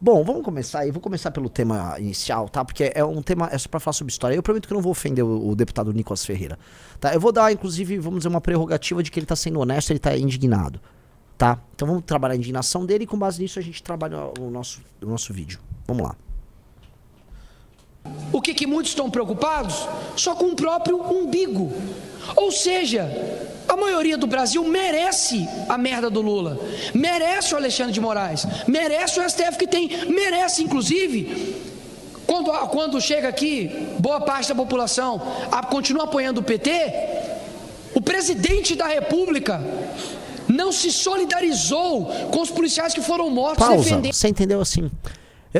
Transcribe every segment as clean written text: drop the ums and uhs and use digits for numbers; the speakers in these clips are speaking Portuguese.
Bom, vamos começar aí. Vou começar pelo tema inicial, tá? Porque é um tema, é só pra falar sobre história. Eu prometo que eu não vou ofender o deputado Nicolas Ferreira, tá? Eu vou dar, inclusive, vamos dizer, uma prerrogativa de que ele tá sendo honesto, ele tá indignado, tá? Então vamos trabalhar a indignação dele e com base nisso a gente trabalha o nosso vídeo. Vamos lá. O que muitos estão preocupados? Só com o próprio umbigo. Ou seja, a maioria do Brasil merece a merda do Lula, merece o Alexandre de Moraes, merece o STF que tem, merece inclusive, quando chega aqui, boa parte da população continua apoiando o PT, o presidente da República não se solidarizou com os policiais que foram mortos. Pausa, você entendeu assim?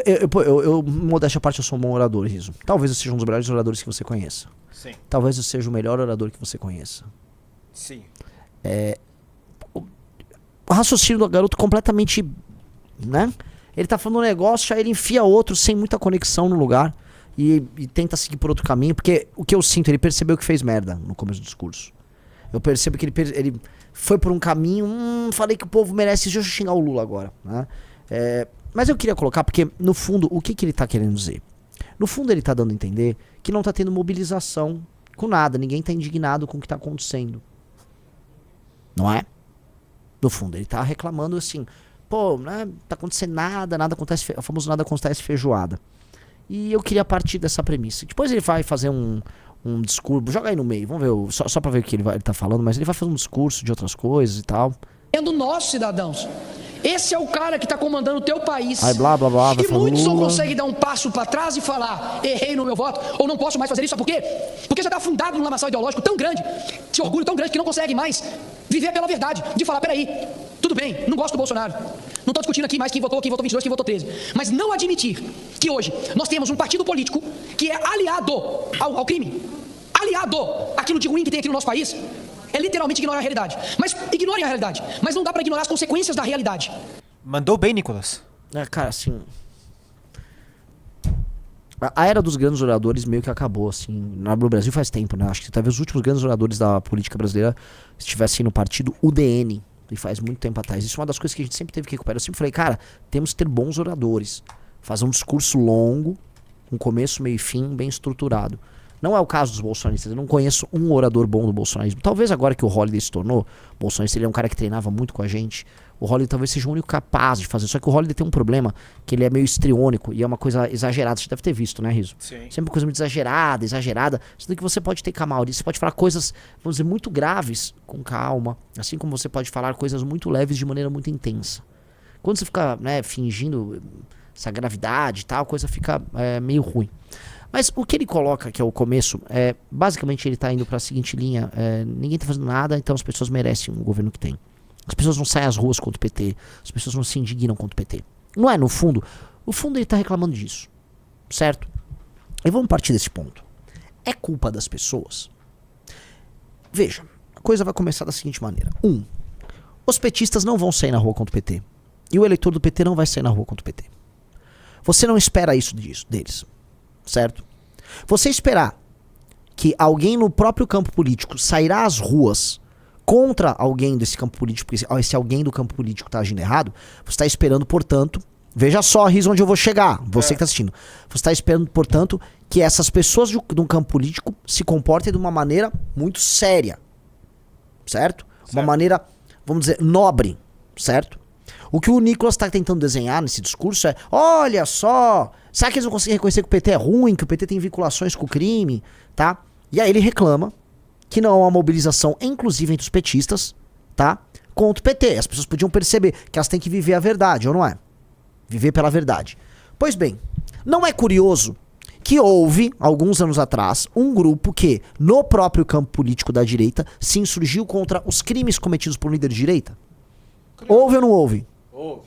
Eu modéstia à parte, eu sou um bom orador, Riso. Talvez eu seja um dos melhores oradores que você conheça. Sim. Talvez eu seja o melhor orador que você conheça. Sim. O raciocínio do garoto completamente, né? Ele tá falando um negócio, aí ele enfia outro sem muita conexão no lugar e tenta seguir por outro caminho, porque o que eu sinto, ele percebeu que fez merda no começo do discurso. Eu percebo que ele foi por um caminho, falei que o povo merece, deixa eu xingar o Lula agora, né? Mas eu queria colocar, porque no fundo, o que ele tá querendo dizer? No fundo ele tá dando a entender que não tá tendo mobilização com nada, ninguém tá indignado com o que tá acontecendo. Não é? No fundo, ele tá reclamando assim, pô, né, tá acontecendo nada acontece, o famoso nada acontece feijoada. E eu queria partir dessa premissa. Depois ele vai fazer um discurso, joga aí no meio, vamos ver, só pra ver o que ele tá falando, mas ele vai fazer um discurso de outras coisas e tal. Nossos cidadãos. Esse é o cara que está comandando o teu país. Aí blá blá blá. E muitos não conseguem dar um passo para trás e falar, errei no meu voto, ou não posso mais fazer isso, sabe por quê? Porque já está afundado num lamaçal ideológico tão grande, esse orgulho tão grande que não consegue mais viver pela verdade, de falar, peraí, tudo bem, não gosto do Bolsonaro, não estou discutindo aqui mais quem votou 22, quem votou 13, mas não admitir que hoje nós temos um partido político que é aliado ao crime, aliado àquilo de ruim que tem aqui no nosso país. É literalmente ignorar a realidade. Mas ignorem a realidade. Mas não dá pra ignorar as consequências da realidade. Mandou bem, Nicolas. Cara, assim... A era dos grandes oradores meio que acabou, assim. No Brasil faz tempo, né? Acho que talvez os últimos grandes oradores da política brasileira estivessem no partido UDN. E faz muito tempo atrás. Isso é uma das coisas que a gente sempre teve que recuperar. Eu sempre falei, cara, temos que ter bons oradores. Fazer um discurso longo, com começo, meio e fim, bem estruturado. Não é o caso dos bolsonaristas, eu não conheço um orador bom do bolsonarismo. Talvez agora que o Holliday se tornou bolsonarista, ele é um cara que treinava muito com a gente. O Holliday talvez seja o único capaz de fazer. Só que o Holliday tem um problema, que ele é meio histriônico e é uma coisa exagerada. Você deve ter visto, né, Riso? Sim. Sempre uma coisa muito exagerada. Sendo que você pode ter calma, você pode falar coisas, vamos dizer, muito graves com calma. Assim como você pode falar coisas muito leves de maneira muito intensa. Quando você fica, né, fingindo essa gravidade e tal, a coisa fica meio ruim. Mas o que ele coloca, que é o começo, basicamente ele tá indo pra seguinte linha, ninguém tá fazendo nada, então as pessoas merecem o governo que tem. As pessoas não saem às ruas contra o PT, as pessoas não se indignam contra o PT. Não é, no fundo ele tá reclamando disso, certo? E vamos partir desse ponto. É culpa das pessoas? Veja, a coisa vai começar da seguinte maneira. Os petistas não vão sair na rua contra o PT. E o eleitor do PT não vai sair na rua contra o PT. Você não espera isso deles. Certo? Você esperar que alguém no próprio campo político sairá às ruas contra alguém desse campo político, porque se alguém do campo político está agindo errado, você está esperando, portanto, veja só, Riz, onde eu vou chegar, você que está assistindo, você está esperando, portanto, que essas pessoas de um campo político se comportem de uma maneira muito séria, certo? Uma maneira, vamos dizer, nobre, certo? O que o Nicolas está tentando desenhar nesse discurso é, olha só, será que eles não conseguem reconhecer que o PT é ruim, que o PT tem vinculações com o crime, tá? E aí ele reclama que não há uma mobilização, inclusive entre os petistas, tá? Contra o PT. As pessoas podiam perceber que elas têm que viver a verdade, ou não é? Viver pela verdade. Pois bem, não é curioso que houve, alguns anos atrás, um grupo que, no próprio campo político da direita, se insurgiu contra os crimes cometidos por um líder de direita? Houve ou não houve? Houve.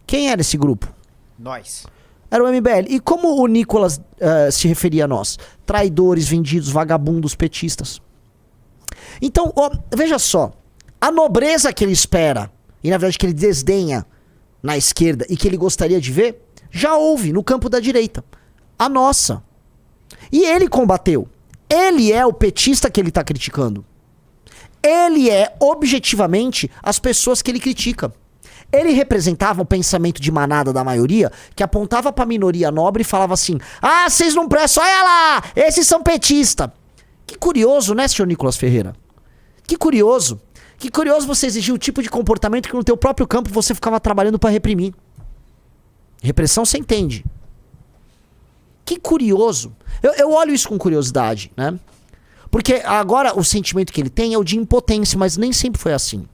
Quem era esse grupo? Nós. Era o MBL. E como o Nicolas se referia a nós? Traidores, vendidos, vagabundos, petistas. Então, veja só. A nobreza que ele espera, e na verdade que ele desdenha na esquerda e que ele gostaria de ver, já houve no campo da direita. A nossa. E ele combateu. Ele é o petista que ele está criticando. Ele é, objetivamente, as pessoas que ele critica. Ele representava o pensamento de manada da maioria, que apontava pra minoria nobre e falava assim: ah, vocês não prestam, olha lá, esses são petistas. Que curioso, né, senhor Nicolas Ferreira? Que curioso. Que curioso você exigir o tipo de comportamento que no teu próprio campo você ficava trabalhando pra reprimir. Repressão você entende. Que curioso. Eu olho isso com curiosidade, né? Porque agora o sentimento que ele tem é o de impotência, mas nem sempre foi assim.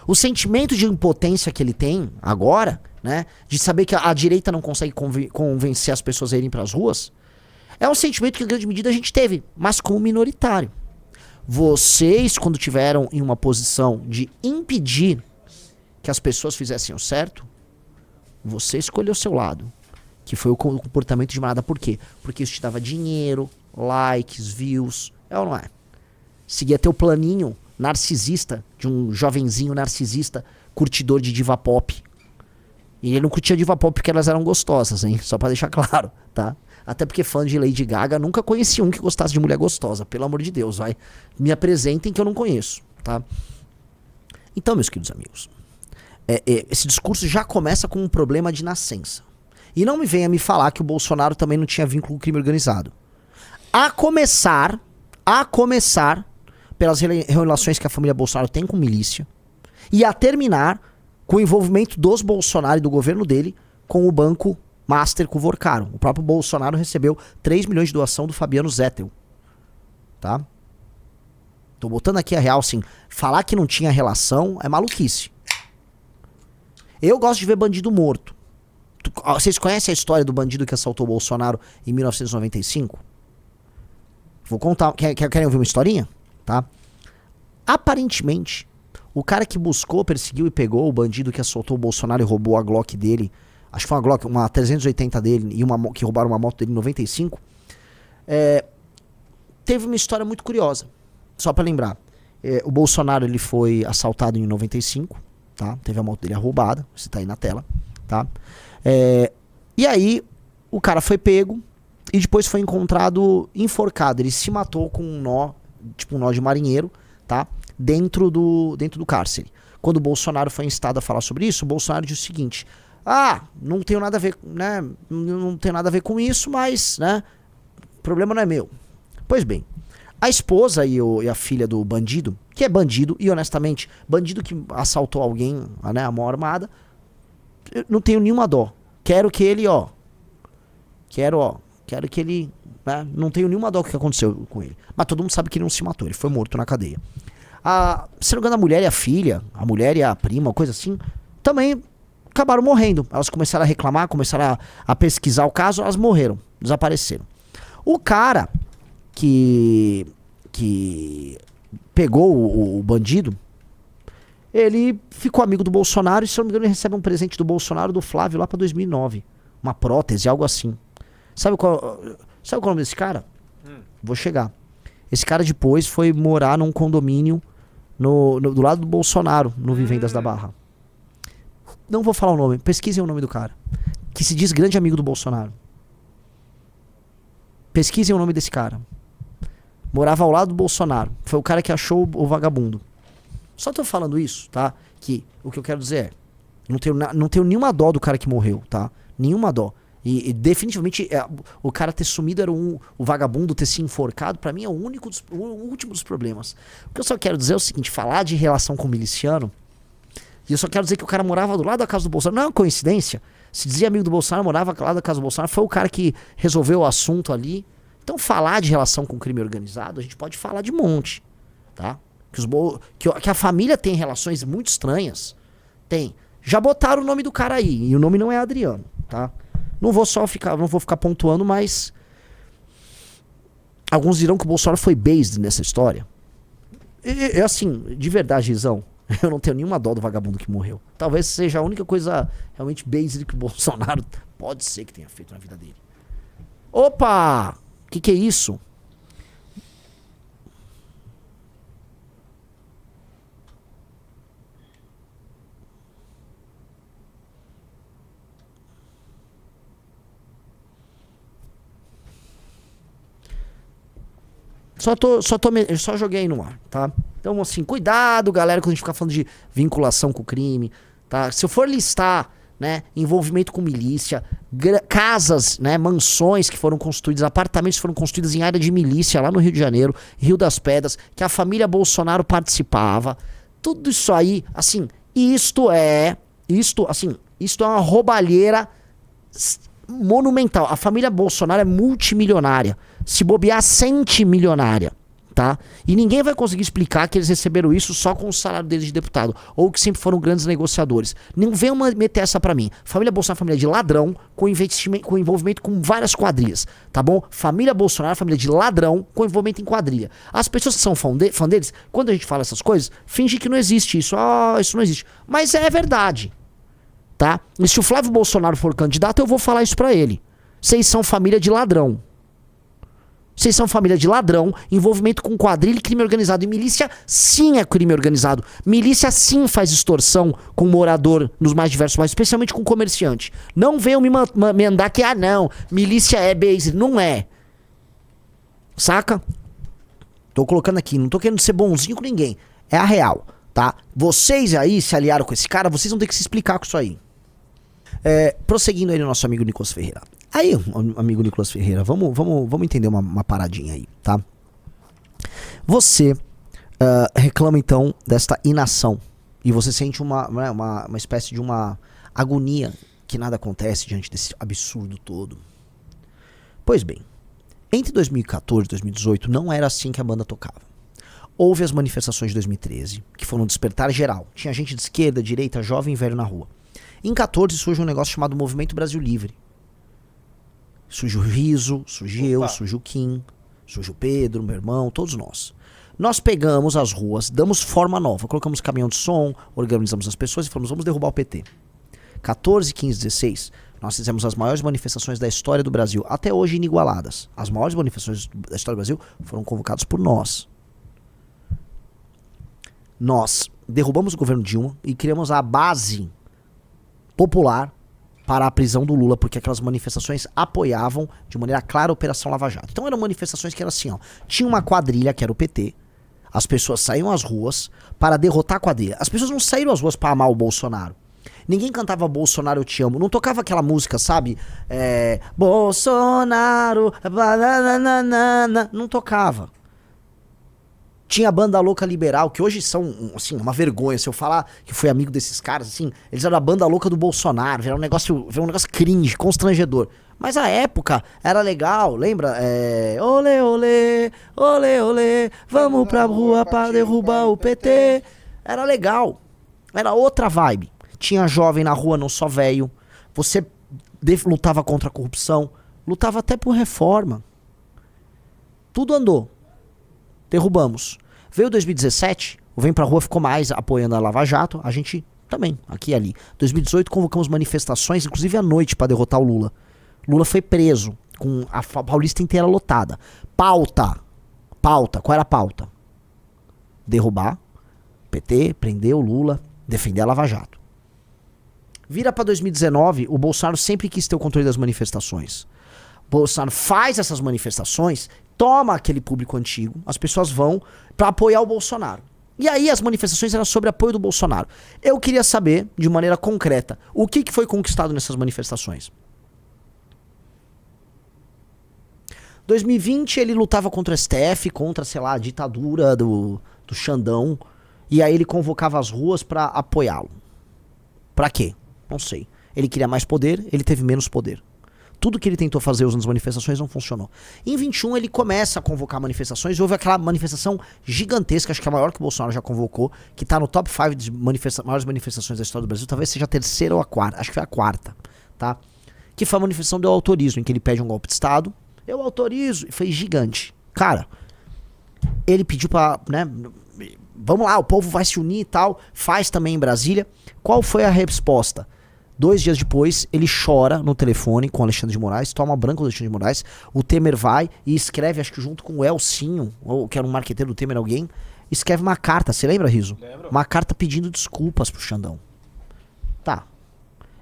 O sentimento de impotência que ele tem agora, né? De saber que a direita não consegue convencer as pessoas a irem pras ruas, é um sentimento que em grande medida a gente teve, mas como minoritário. Vocês, quando tiveram em uma posição de impedir que as pessoas fizessem o certo, você escolheu o seu lado, que foi o comportamento de manada. Por quê? Porque isso te dava dinheiro, likes, views, é ou não é? Seguia teu planinho narcisista, de um jovenzinho narcisista, curtidor de diva pop. E ele não curtia diva pop porque elas eram gostosas, hein? Só pra deixar claro, tá? Até porque fã de Lady Gaga nunca conheci um que gostasse de mulher gostosa, pelo amor de Deus, vai. Me apresentem que eu não conheço, tá? Então, meus queridos amigos, esse discurso já começa com um problema de nascença. E não me venha me falar que o Bolsonaro também não tinha vínculo com o crime organizado. A começar pelas relações que a família Bolsonaro tem com milícia, e a terminar com o envolvimento dos Bolsonaro e do governo dele com o banco Master com o Vorcaro. O próprio Bolsonaro recebeu 3 milhões de doação do Fabiano Zettel. Tá? Tô botando aqui a real, assim. Falar que não tinha relação é maluquice. Eu gosto de ver bandido morto. Vocês conhecem a história do bandido que assaltou o Bolsonaro em 1995? Vou contar. Querem ouvir uma historinha? Tá? Aparentemente, o cara que buscou, perseguiu e pegou o bandido que assaltou o Bolsonaro e roubou a Glock dele, acho que foi uma Glock, uma 380 dele, e que roubaram uma moto dele em 95, teve uma história muito curiosa. Só pra lembrar. O Bolsonaro, ele foi assaltado em 95, tá? Teve a moto dele roubada, você tá aí na tela, tá? E aí, o cara foi pego e depois foi encontrado enforcado. Ele se matou com um nó, tipo um nó de marinheiro, tá? Dentro do cárcere. Quando o Bolsonaro foi instado a falar sobre isso, o Bolsonaro disse o seguinte: ah, não tenho nada a ver, né? Não tenho nada a ver com isso, mas, né? O problema não é meu. Pois bem, a esposa e a filha do bandido, que é bandido, e honestamente, bandido que assaltou alguém, né, a mão armada, eu não tenho nenhuma dó. Quero que ele, quero que ele, né, não tenho nenhuma dó do que aconteceu com ele. Mas todo mundo sabe que ele não se matou, ele foi morto na cadeia. Se não me engano, a mulher e a filha, a mulher e a prima, coisa assim, também acabaram morrendo. Elas começaram a reclamar, começaram a pesquisar o caso, elas morreram, desapareceram. O cara que pegou o bandido, ele ficou amigo do Bolsonaro e, se não me engano, ele recebe um presente do Bolsonaro, do Flávio, lá pra 2009. Uma prótese, algo assim. Sabe qual é o nome desse cara? Vou chegar. Esse cara depois foi morar num condomínio do lado do Bolsonaro, no Vivendas da Barra. Não vou falar o nome, pesquisem o nome do cara, que se diz grande amigo do Bolsonaro. Pesquisem o nome desse cara. Morava ao lado do Bolsonaro. Foi o cara que achou o vagabundo. Só tô falando isso, tá? Que o que eu quero dizer não tenho nenhuma dó do cara que morreu, tá? Nenhuma dó. E definitivamente o cara ter sumido era o vagabundo ter se enforcado, pra mim é o último dos problemas. O que eu só quero dizer é o seguinte: falar de relação com o miliciano, e eu só quero dizer que o cara morava do lado da casa do Bolsonaro. Não é uma coincidência. Se dizia amigo do Bolsonaro, morava do lado da casa do Bolsonaro. Foi o cara que resolveu o assunto ali. Então, falar de relação com o crime organizado, a gente pode falar de monte, tá? Que a família tem relações muito estranhas. Tem. Já botaram o nome do cara aí, e o nome não é Adriano, tá? Não vou ficar pontuando, mas alguns dirão que o Bolsonaro foi based nessa história. E assim, de verdade, Rizão, eu não tenho nenhuma dó do vagabundo que morreu. Talvez seja a única coisa realmente based que o Bolsonaro pode ser que tenha feito na vida dele. Opa! Que é isso? Só joguei aí no ar, tá? Então, assim, cuidado, galera, quando a gente ficar falando de vinculação com o crime. tá? Se eu for listar, né, envolvimento com milícia, casas, né, mansões que foram construídas, apartamentos que foram construídos em área de milícia lá no Rio de Janeiro, Rio das Pedras, que a família Bolsonaro participava, tudo isso aí, assim, isto é uma roubalheira monumental. A família Bolsonaro é multimilionária, se bobear centimilionária. Tá? E ninguém vai conseguir explicar que eles receberam isso só com o salário deles de deputado, ou que sempre foram grandes negociadores. Não venham meter essa pra mim. Família Bolsonaro é uma família de ladrão, com envolvimento com várias quadrilhas, tá bom? Família Bolsonaro é uma família de ladrão com envolvimento em quadrilha. As pessoas que são fã deles, quando a gente fala essas coisas, finge que não existe isso. Isso não existe. Mas é verdade, tá? E se o Flávio Bolsonaro for candidato, eu vou falar isso pra ele. Vocês são família de ladrão. Vocês são família de ladrão, envolvimento com quadrilha e crime organizado. E milícia, sim, é crime organizado. Milícia, sim, faz extorsão com morador nos mais diversos bairros, especialmente com comerciante. Não venham me mandar que, não, milícia é base. Não é. Saca? Tô colocando aqui, não tô querendo ser bonzinho com ninguém. É a real, tá? Vocês aí se aliaram com esse cara, vocês vão ter que se explicar com isso aí. Prosseguindo aí no nosso amigo Nicolas Ferreira. Aí, amigo Nicolas Ferreira, vamos entender uma paradinha aí, tá? Você reclama então desta inação e você sente uma espécie de uma agonia que nada acontece diante desse absurdo todo. Pois bem, entre 2014 e 2018 não era assim que a banda tocava. Houve as manifestações de 2013, que foram um despertar geral. Tinha gente de esquerda, direita, jovem e velho na rua. Em 2014 surge um negócio chamado Movimento Brasil Livre. Surge o Riso, surge eu, surge o Kim, surge o Pedro, meu irmão, todos nós. Nós pegamos as ruas, damos forma nova, colocamos caminhão de som, organizamos as pessoas e falamos, vamos derrubar o PT. 14, 15, 16, nós fizemos as maiores manifestações da história do Brasil, até hoje inigualadas. As maiores manifestações da história do Brasil foram convocadas por nós. Nós derrubamos o governo Dilma e criamos a base popular para a prisão do Lula, porque aquelas manifestações apoiavam de maneira clara a Operação Lava Jato. Então eram manifestações que eram assim, ó. Tinha uma quadrilha, que era o PT, as pessoas saíam às ruas para derrotar a quadrilha. As pessoas não saíram às ruas para amar o Bolsonaro. Ninguém cantava Bolsonaro, eu te amo. Não tocava aquela música, sabe? Bolsonaro, bananana. Não tocava. Tinha a Banda Louca Liberal, que hoje são, assim, uma vergonha. Se eu falar que fui amigo desses caras, assim, eles eram a Banda Louca do Bolsonaro, era um negócio cringe, constrangedor. Mas a época era legal, lembra? Olê, olê, olê, olê, vamos pra rua pra derrubar o PT. Era legal, era outra vibe. Tinha jovem na rua, não só velho. Você lutava contra a corrupção, lutava até por reforma. Tudo andou. Derrubamos. Veio 2017, o Vem Pra Rua ficou mais apoiando a Lava Jato, a gente também, aqui e ali. 2018 convocamos manifestações, inclusive à noite, pra derrotar o Lula. Lula foi preso, com a Paulista inteira lotada. Pauta, qual era a pauta? Derrubar PT, prender o Lula, defender a Lava Jato. Vira pra 2019, o Bolsonaro sempre quis ter o controle das manifestações. Bolsonaro faz essas manifestações, toma aquele público antigo, as pessoas vão pra apoiar o Bolsonaro. E aí as manifestações eram sobre apoio do Bolsonaro. Eu queria saber, de maneira concreta, o que foi conquistado nessas manifestações. 2020 ele lutava contra o STF, contra, sei lá, a ditadura do Xandão, e aí ele convocava as ruas pra apoiá-lo. Pra quê? Não sei. Ele queria mais poder, ele teve menos poder. Tudo que ele tentou fazer usando as manifestações não funcionou. Em 21 ele começa a convocar manifestações. Houve aquela manifestação gigantesca, acho que é a maior que o Bolsonaro já convocou, que tá no top 5 de maiores manifestações da história do Brasil. Talvez seja a terceira ou a quarta. Acho que foi a quarta, tá? Que foi a manifestação do Eu Autorizo, em que ele pede um golpe de Estado. Eu autorizo. E foi gigante. Cara, ele pediu pra, né, vamos lá, o povo vai se unir e tal. Faz também em Brasília. Qual foi a resposta? 2 dias depois, ele chora no telefone com o Alexandre de Moraes, toma branco do Alexandre de Moraes, o Temer vai e escreve, acho que junto com o Elcinho, ou que era um marqueteiro do Temer, alguém, escreve uma carta, você lembra, Riso? Lembro. Uma carta pedindo desculpas pro Xandão. Tá.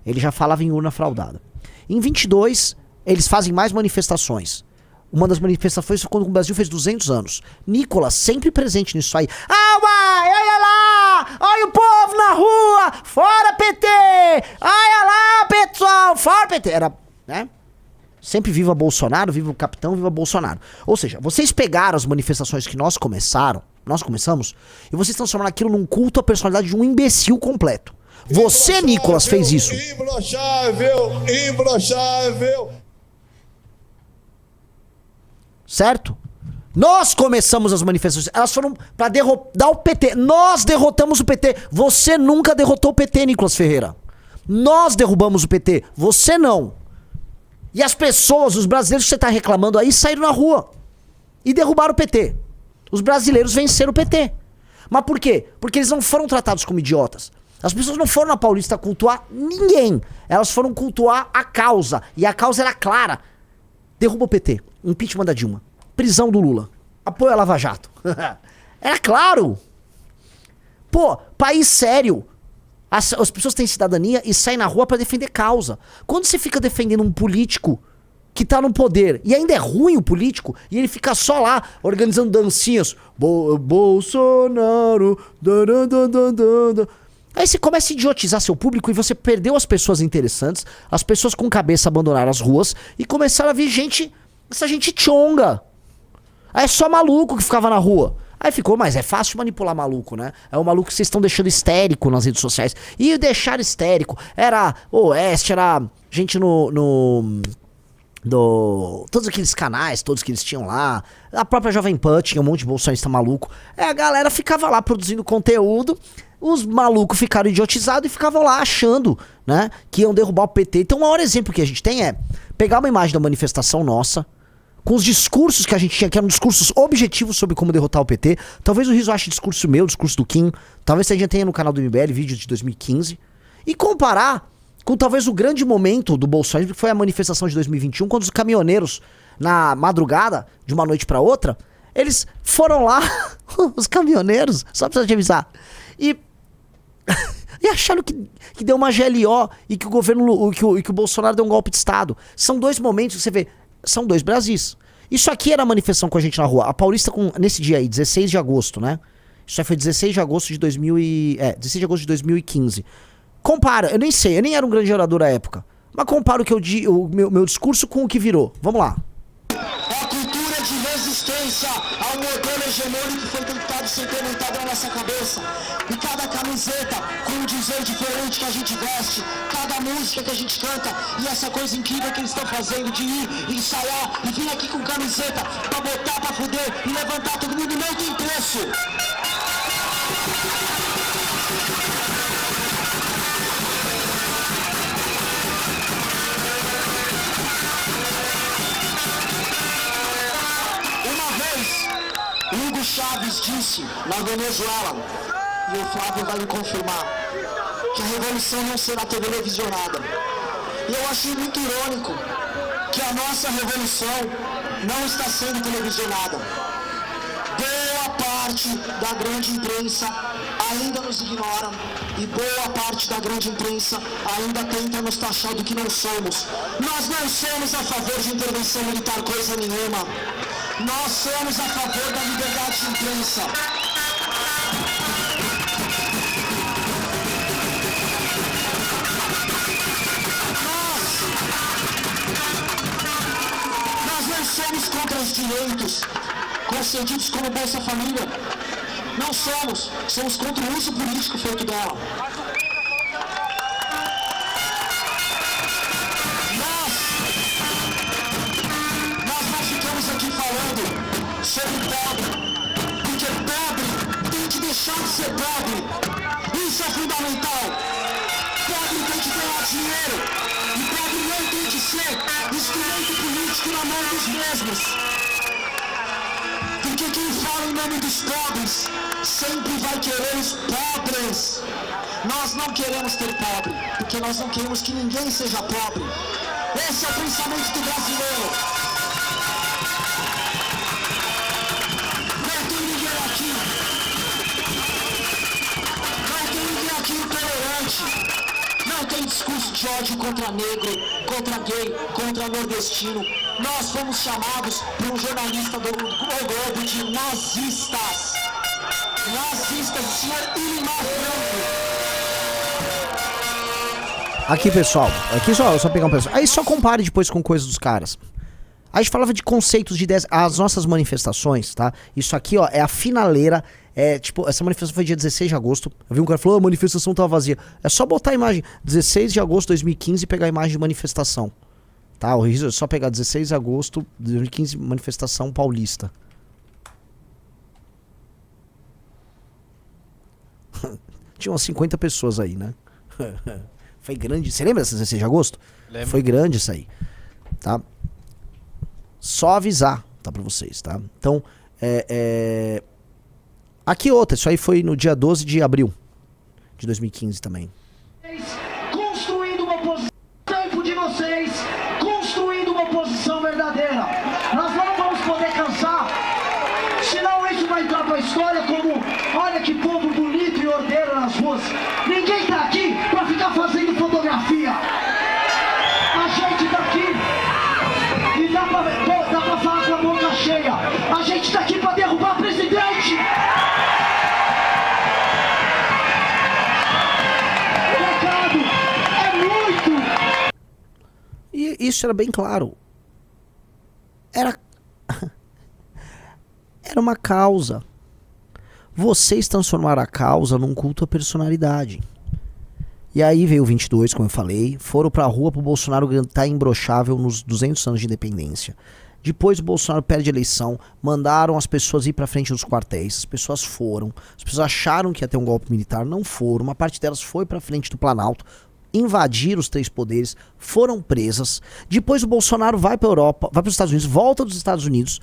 Ele já falava em urna fraudada. Em 22, eles fazem mais manifestações. Uma das manifestações foi quando o Brasil fez 200 anos. Nicolas, sempre presente nisso aí. Ah, uai, olha lá! Olha o povo na rua! Fora PT! Olha lá, pessoal! Fora PT! Era, né? Sempre viva Bolsonaro, viva o capitão, viva Bolsonaro. Ou seja, vocês pegaram as manifestações que nós começamos, e vocês transformaram aquilo num culto à personalidade de um imbecil completo. Você, Nicolas, fez isso. Imbrochável. Certo? Nós começamos as manifestações. Elas foram pra derrotar o PT. Nós derrotamos o PT. Você nunca derrotou o PT, Nicolas Ferreira. Nós derrubamos o PT. Você não. E as pessoas, os brasileiros que você tá reclamando aí, saíram na rua e derrubaram o PT. Os brasileiros venceram o PT. Mas por quê? Porque eles não foram tratados como idiotas. As pessoas não foram na Paulista cultuar ninguém. Elas foram cultuar a causa. E a causa era clara. Derruba o PT. Impeachment da Dilma. Prisão do Lula. Apoio à Lava Jato. Era claro. Pô, país sério. As pessoas têm cidadania e saem na rua pra defender causa. Quando você fica defendendo um político que tá no poder, e ainda é ruim o político, e ele fica só lá, organizando dancinhas. Bolsonaro. Aí você começa a idiotizar seu público e você perdeu as pessoas interessantes, as pessoas com cabeça abandonaram as ruas e começaram a vir gente, essa gente tchonga. Aí é só maluco que ficava na rua. Aí ficou, mas é fácil manipular maluco, né? É o maluco que vocês estão deixando histérico nas redes sociais. E deixar histérico era Oeste, era gente todos aqueles canais, todos que eles tinham lá. A própria Jovem Pan tinha um monte de bolsonarista maluco. A galera ficava lá produzindo conteúdo. Os malucos ficaram idiotizados e ficavam lá achando, né, que iam derrubar o PT. Então o maior exemplo que a gente tem é pegar uma imagem da manifestação nossa, com os discursos que a gente tinha, que eram discursos objetivos sobre como derrotar o PT. Talvez o Rizzo ache discurso meu, discurso do Kim. Talvez a gente tenha no canal do MBL vídeo de 2015. E comparar com talvez o grande momento do Bolsonaro, que foi a manifestação de 2021, quando os caminhoneiros, na madrugada, de uma noite pra outra, eles foram lá, os caminhoneiros, só pra te avisar, e acharam que deu uma GLO e que o governo, que o Bolsonaro deu um golpe de Estado. São dois momentos que você vê, são dois Brasis. Isso aqui era a manifestação com a gente na rua. A Paulista, nesse dia aí, 16 de agosto, né? Isso aí foi 16 de agosto de 16 de agosto de 2015. Compara, eu nem sei, eu nem era um grande orador à época. Mas compara o meu discurso com o que virou. Vamos lá. A cultura de resistência ao modelo hegemônico que foi tentado ser implementado na nossa cabeça. E cada camiseta com um dizer diferente que a gente veste, cada música que a gente canta, e essa coisa incrível que eles estão fazendo de ir, ensaiar e vir aqui com camiseta pra botar, pra fuder e levantar todo mundo, não tem preço. Hugo Chávez disse na Venezuela, e o Flávio vai me confirmar, que a revolução não será televisionada. E eu achei muito irônico que a nossa revolução não está sendo televisionada. Boa parte da grande imprensa ainda nos ignora e boa parte da grande imprensa ainda tenta nos taxar do que não somos. Nós não somos a favor de intervenção militar coisa nenhuma. Nós somos a favor da liberdade de imprensa. Nós não somos contra os direitos concedidos como Bolsa Família. Não somos. Somos contra o uso político feito dela. Sobre pobre, porque pobre tem que deixar de ser pobre. Isso é fundamental. Pobre tem que ganhar dinheiro e pobre não tem que ser instrumento político na mão dos mesmos. Porque quem fala em nome dos pobres sempre vai querer os pobres. Nós não queremos ter pobre, porque nós não queremos que ninguém seja pobre. Esse é o pensamento do brasileiro. Não tem discurso de ódio contra negro, contra gay, contra nordestino. Nós fomos chamados por um jornalista do Globo de nazistas. nazista, senhor Ilimar Franco. Aqui, pessoal. Aqui só pegar um pedaço. Aí só compare depois com coisas dos caras. A gente falava de conceitos de ideias. As nossas manifestações, tá? Isso aqui, ó, é a finaleira. É, tipo, essa manifestação foi dia 16 de agosto. Eu vi um cara falou, a manifestação tava vazia. É só botar a imagem 16 de agosto de 2015 e pegar a imagem de manifestação. Tá? O risco é só pegar 16 de agosto de 2015, manifestação paulista. Tinha umas 50 pessoas aí, né? Foi grande. Você lembra dessa 16 de agosto? Lembro. Foi grande isso aí. Tá? Só avisar, tá, pra vocês, tá? Então, aqui outra. Isso aí foi no dia 12 de abril de 2015 também. Construindo uma posição, tempo de vocês, construindo uma posição verdadeira. Nós não vamos poder cansar, senão isso vai entrar pra história como, olha que povo bonito e ordeiro nas ruas. Ninguém tá aqui pra ficar fazendo fotografia. A gente tá aqui e dá pra falar com a boca cheia. A gente tá aqui pra derrubar o presidente. E isso era bem claro. Era uma causa. Vocês transformaram a causa num culto à personalidade. E aí veio o 22, como eu falei. Foram pra rua pro Bolsonaro gritar imbrochável nos 200 anos de independência. Depois o Bolsonaro perde a eleição. Mandaram as pessoas ir pra frente dos quartéis. As pessoas foram. As pessoas acharam que ia ter um golpe militar. Não foram. Uma parte delas foi pra frente do Planalto. Invadiram os 3 poderes, foram presas. Depois o Bolsonaro vai pra Europa, vai para os Estados Unidos, volta dos Estados Unidos,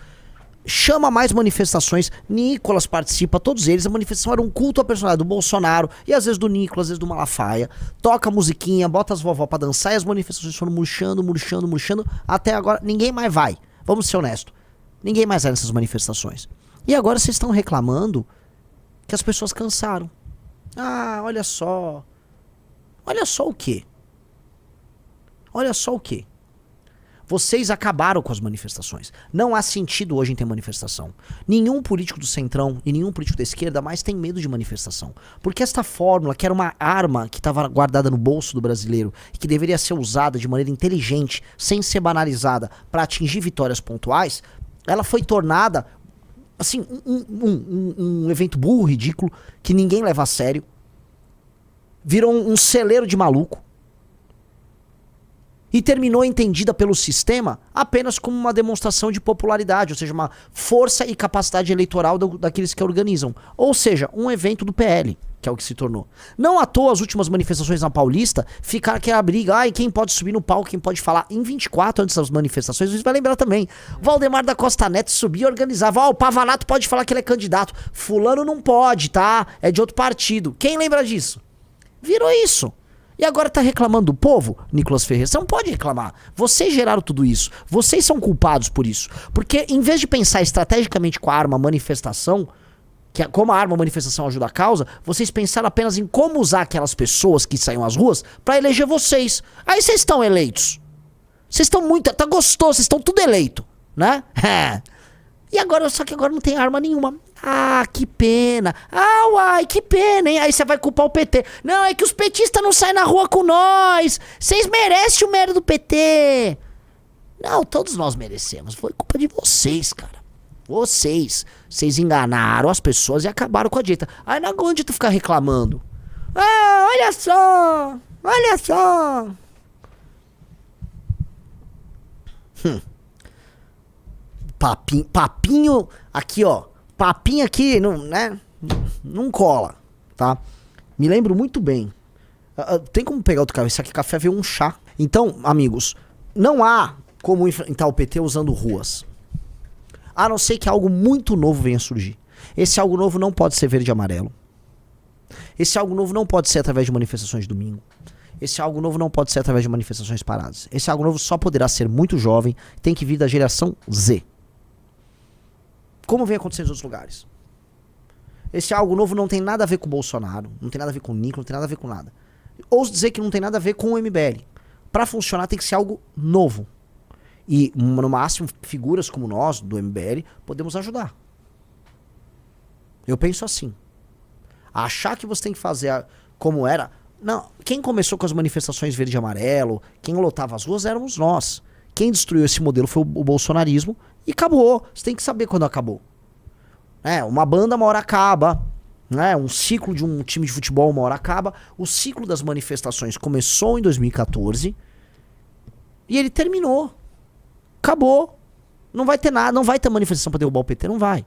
chama mais manifestações. Nicolas participa, todos eles. A manifestação era um culto à personalidade do Bolsonaro e às vezes do Nicolas, às vezes do Malafaia. Toca musiquinha, bota as vovó pra dançar e as manifestações foram murchando. Até agora ninguém mais vai. Vamos ser honestos. Ninguém mais vai nessas manifestações. E agora vocês estão reclamando que as pessoas cansaram. Ah, olha só. Olha só o quê? Olha só o quê? Vocês acabaram com as manifestações. Não há sentido hoje em ter manifestação. Nenhum político do centrão e nenhum político da esquerda mais tem medo de manifestação. Porque esta fórmula, que era uma arma que estava guardada no bolso do brasileiro e que deveria ser usada de maneira inteligente, sem ser banalizada, para atingir vitórias pontuais, ela foi tornada assim, um evento burro, ridículo, que ninguém leva a sério. Virou um celeiro de maluco. E terminou entendida pelo sistema apenas como uma demonstração de popularidade, ou seja, uma força e capacidade eleitoral daqueles que a organizam. Ou seja, um evento do PL, que é o que se tornou. Não à toa as últimas manifestações na Paulista ficaram aquela briga, ai, quem pode subir no palco, quem pode falar. Em 24, antes das manifestações, você vai lembrar também, Valdemar da Costa Neto subia e organizava, o Pavanato pode falar que ele é candidato, fulano não pode, tá? É de outro partido. Quem lembra disso? Virou isso. E agora tá reclamando do povo, Nicolas Ferreira? Você não pode reclamar. Vocês geraram tudo isso. Vocês são culpados por isso. Porque em vez de pensar estrategicamente com a arma manifestação, que é como a arma manifestação ajuda a causa, vocês pensaram apenas em como usar aquelas pessoas que saíam às ruas pra eleger vocês. Aí vocês estão eleitos. Vocês estão muito... Tá gostoso, vocês estão tudo eleito, né? E agora, só que agora não tem arma nenhuma. Ah, que pena. Ah, uai, que pena, hein? Aí você vai culpar o PT. Não, é que os petistas não saem na rua com nós. Vocês merecem o mérito do PT. Não, todos nós merecemos. Foi culpa de vocês, cara. Vocês. Vocês enganaram as pessoas e acabaram com a direita. Aí não aguenta tu ficar reclamando. Ah, olha só. Olha só. Papinho aqui, ó. Papinho aqui, não, né? Não cola, tá? Me lembro muito bem. Tem como pegar outro café? Esse aqui café veio um chá. Então, amigos, não há como enfrentar o PT usando ruas. A não ser que algo muito novo venha a surgir. Esse algo novo não pode ser verde e amarelo. Esse algo novo não pode ser através de manifestações de domingo. Esse algo novo não pode ser através de manifestações paradas. Esse algo novo só poderá ser muito jovem, tem que vir da geração Z. Como vem acontecendo em outros lugares. Esse algo novo não tem nada a ver com o Bolsonaro, não tem nada a ver com o Nico, não tem nada a ver com nada. Ouso dizer que não tem nada a ver com o MBL. Pra funcionar tem que ser algo novo. E, no máximo, figuras como nós, do MBL, podemos ajudar. Eu penso assim. Achar que você tem que fazer como era... Não, quem começou com as manifestações verde e amarelo, quem lotava as ruas éramos nós. Quem destruiu esse modelo foi o bolsonarismo e acabou. Você tem que saber quando acabou. Uma banda uma hora acaba, né? Um ciclo de um time de futebol uma hora acaba. O ciclo das manifestações começou em 2014 e ele terminou. Acabou. Não vai ter nada, não vai ter manifestação para derrubar o PT, não vai.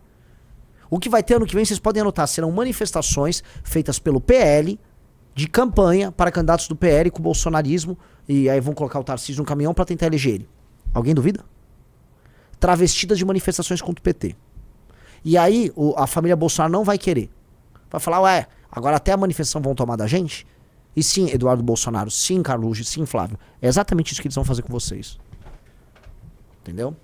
O que vai ter ano que vem, vocês podem anotar, serão manifestações feitas pelo PL, de campanha para candidatos do PL com o bolsonarismo, e aí vão colocar o Tarcísio no caminhão para tentar eleger ele. Alguém duvida? Travestidas de manifestações contra o PT. E aí a família Bolsonaro não vai querer. Vai falar, agora até a manifestação vão tomar da gente? E sim, Eduardo Bolsonaro, sim, Carluxo, sim, Flávio. É exatamente isso que eles vão fazer com vocês. Entendeu?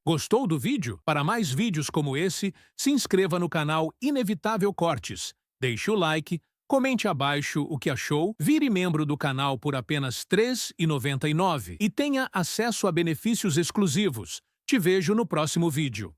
Gostou do vídeo? Para mais vídeos como esse, se inscreva no canal Inevitável Cortes. Deixe o like, comente abaixo o que achou, vire membro do canal por apenas R$ 3,99 e tenha acesso a benefícios exclusivos. Te vejo no próximo vídeo.